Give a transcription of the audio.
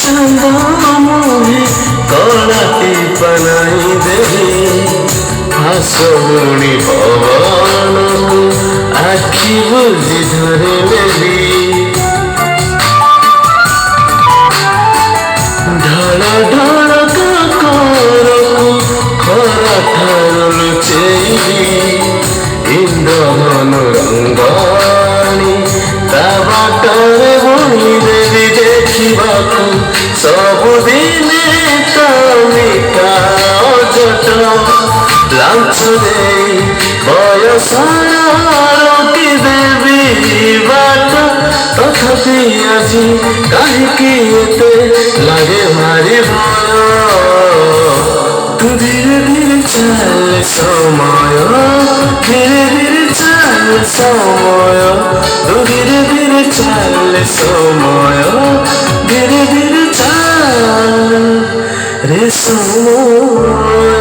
চাঁদ মুহে কলাটি পানাই দেবি হাসগুণী পবনকু আখি বুঝি ধরে নেবি ঢଳ ঢଳ କାକରକୁ ଖରା ଠାରୁ ଲୁଚେଇବି ଇନ୍ଦ୍ରଧନୁ ରଙ୍ଗାଣି ତା ବାଟରେ ବୁଣିଦେବି ଦେଖିବାକୁ ସବୁଦିନେ ତା ମିଠା ଅଝଟ ଲାଞ୍ଚ ଦେଇ ବୟସର ରୋକିଦେବି ବାଟ ତଥାପି ଆଜି କାହିଁକି ଏତେ লাগে ভারি ভয় ধীরে ধীরে চলে সময় ধীরে ধীরে চলে সময় ধীরে ধীরে চলে সময় ধীরে ধীরে চলে রে সময়